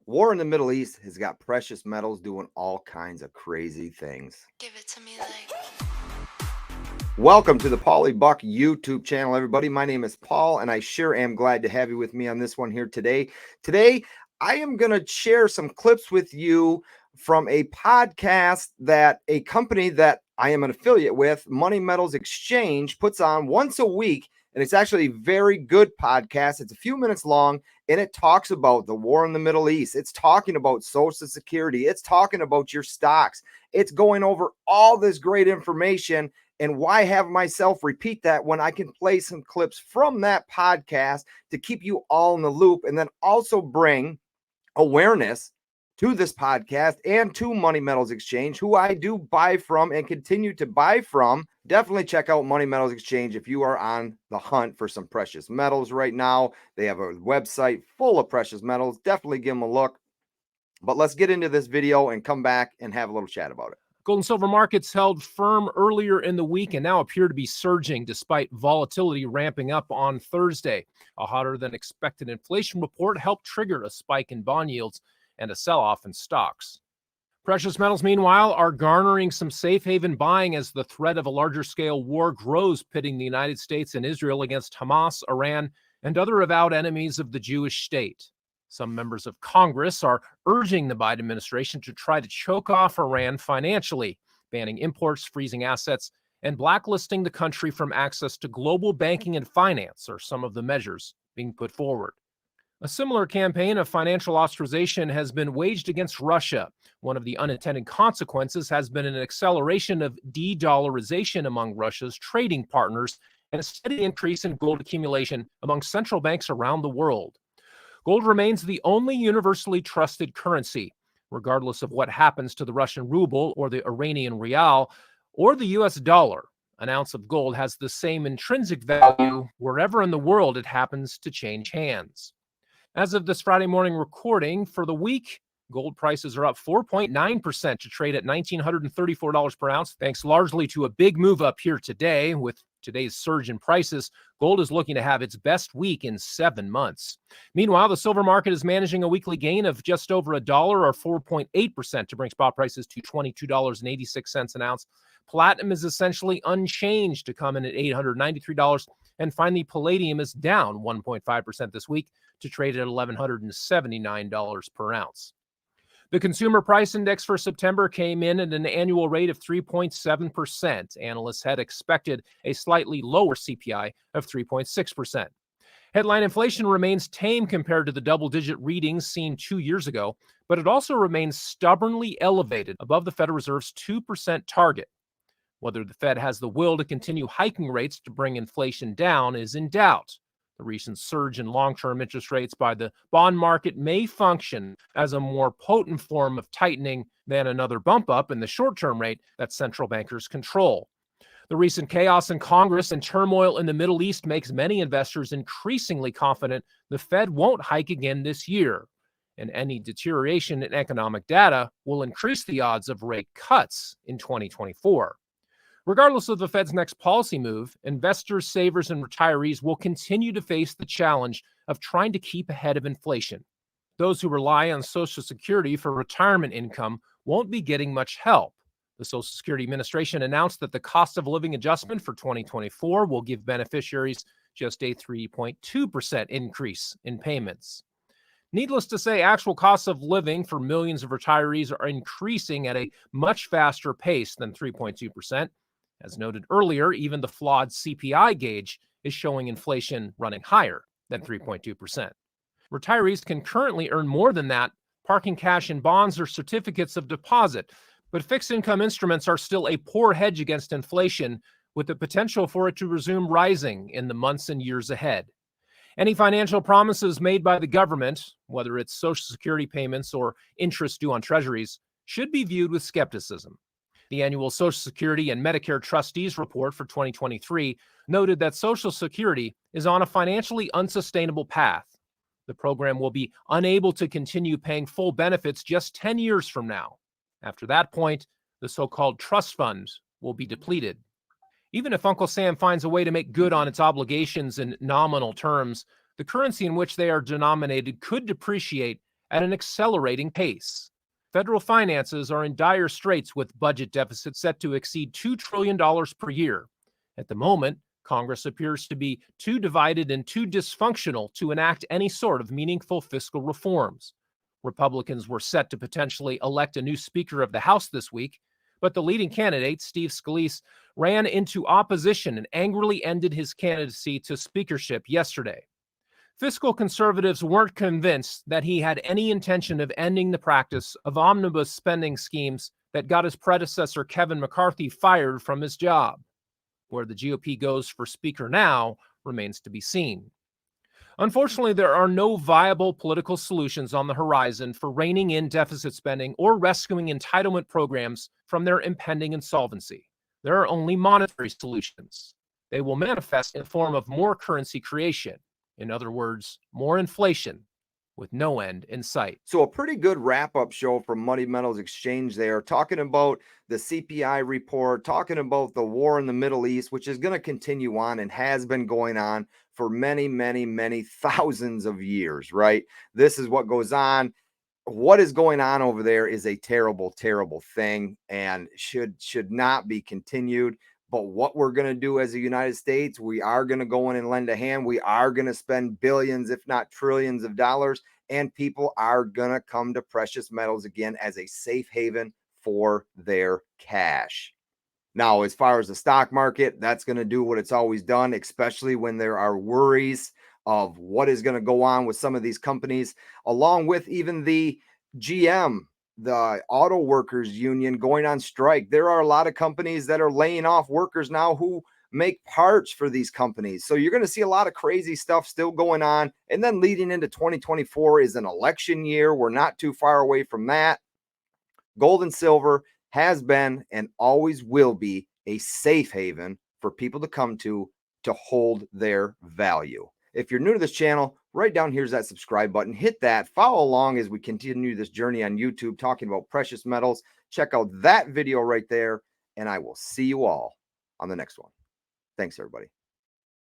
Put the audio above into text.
War in the Middle East has got precious metals doing all kinds of crazy things. Give it to me like. Welcome to the Paulybuck YouTube channel, everybody. My name is Paul, and I sure am glad to have you with me on this one here today. Today, I am going to share some clips with you from a podcast that a company that I am an affiliate with, Money Metals Exchange, puts on once a week. And it's actually a very good podcast. It's a few minutes long, and it talks about the war in the Middle East. It's talking about Social Security. It's talking about your stocks. It's going over all this great information. And why have myself repeat that when I can play some clips from that podcast to keep you all in the loop, and then also bring awareness to this podcast and to Money Metals Exchange, who I do buy from and continue to buy from. Definitely check out Money Metals Exchange if you are on the hunt for some precious metals right now. They have a website full of precious metals. Definitely give them a look. But let's get into this video and come back and have a little chat about it. Gold and silver markets held firm earlier in the week and now appear to be surging despite volatility ramping up on Thursday. A hotter than expected inflation report helped trigger a spike in bond yields and a sell-off in stocks. Precious metals, meanwhile, are garnering some safe haven buying as the threat of a larger scale war grows, pitting the United States and Israel against Hamas, Iran, and other avowed enemies of the Jewish state. Some members of Congress are urging the Biden administration to try to choke off Iran financially, banning imports, freezing assets, and blacklisting the country from access to global banking and finance are some of the measures being put forward. A similar campaign of financial ostracization has been waged against Russia. One of the unintended consequences has been an acceleration of de-dollarization among Russia's trading partners and a steady increase in gold accumulation among central banks around the world. Gold remains the only universally trusted currency, regardless of what happens to the Russian ruble or the Iranian rial or the US dollar. An ounce of gold has the same intrinsic value wherever in the world it happens to change hands. As of this Friday morning recording, for the week, gold prices are up 4.9% to trade at $1,934 per ounce, thanks largely to a big move up here today. With today's surge in prices, gold is looking to have its best week in 7 months. Meanwhile, the silver market is managing a weekly gain of just over $1 or 4.8% to bring spot prices to $22.86 an ounce. Platinum is essentially unchanged to come in at $893. And finally, palladium is down 1.5% this week to trade at $1,179 per ounce. The consumer price index for September came in at an annual rate of 3.7%. Analysts had expected a slightly lower CPI of 3.6%. Headline inflation remains tame compared to the double-digit readings seen 2 years ago, but it also remains stubbornly elevated above the Federal Reserve's 2% target. Whether the Fed has the will to continue hiking rates to bring inflation down is in doubt. The recent surge in long-term interest rates by the bond market may function as a more potent form of tightening than another bump up in the short-term rate that central bankers control. The recent chaos in Congress and turmoil in the Middle East makes many investors increasingly confident the Fed won't hike again this year, and any deterioration in economic data will increase the odds of rate cuts in 2024. Regardless of the Fed's next policy move, investors, savers, and retirees will continue to face the challenge of trying to keep ahead of inflation. Those who rely on Social Security for retirement income won't be getting much help. The Social Security Administration announced that the cost of living adjustment for 2024 will give beneficiaries just a 3.2% increase in payments. Needless to say, actual costs of living for millions of retirees are increasing at a much faster pace than 3.2%. As noted earlier, even the flawed CPI gauge is showing inflation running higher than 3.2%. Retirees can currently earn more than that, parking cash in bonds or certificates of deposit, but fixed income instruments are still a poor hedge against inflation, with the potential for it to resume rising in the months and years ahead. Any financial promises made by the government, whether it's Social Security payments or interest due on treasuries, should be viewed with skepticism. The annual Social Security and Medicare Trustees Report for 2023 noted that Social Security is on a financially unsustainable path. The program will be unable to continue paying full benefits just 10 years from now. After that point, the so-called trust fund will be depleted. Even if Uncle Sam finds a way to make good on its obligations in nominal terms, the currency in which they are denominated could depreciate at an accelerating pace. Federal finances are in dire straits with budget deficits set to exceed $2 trillion per year. At the moment, Congress appears to be too divided and too dysfunctional to enact any sort of meaningful fiscal reforms. Republicans were set to potentially elect a new Speaker of the House this week, but the leading candidate, Steve Scalise, ran into opposition and angrily ended his candidacy to speakership yesterday. Fiscal conservatives weren't convinced that he had any intention of ending the practice of omnibus spending schemes that got his predecessor Kevin McCarthy fired from his job. Where the GOP goes for Speaker now remains to be seen. Unfortunately, there are no viable political solutions on the horizon for reining in deficit spending or rescuing entitlement programs from their impending insolvency. There are only monetary solutions. They will manifest in the form of more currency creation. In other words, more inflation with no end in sight. So a pretty good wrap-up show from Money Metals Exchange there, talking about the CPI report, talking about the war in the Middle East, which is going to continue on and has been going on for many, many, many thousands of years, right? This is what goes on. What is going on over there is a terrible, terrible thing and should not be continued. But what we're going to do as a United States, we are going to go in and lend a hand. We are going to spend billions, if not trillions of dollars, and people are going to come to precious metals again as a safe haven for their cash. Now, as far as the stock market, that's going to do what it's always done, especially when there are worries of what is going to go on with some of these companies, along with even the GM, the auto workers union, going on strike. There are a lot of companies that are laying off workers now who make parts for these companies. So you're going to see a lot of crazy stuff still going on. And then leading into 2024 is an election year. We're not too far away from that. Gold and silver has been and always will be a safe haven for people to come to hold their value. If you're new to this channel, right down here's that subscribe button. Hit that. Follow along as we continue this journey on YouTube talking about precious metals. Check out that video right there, and I will see you all on the next one. Thanks, everybody.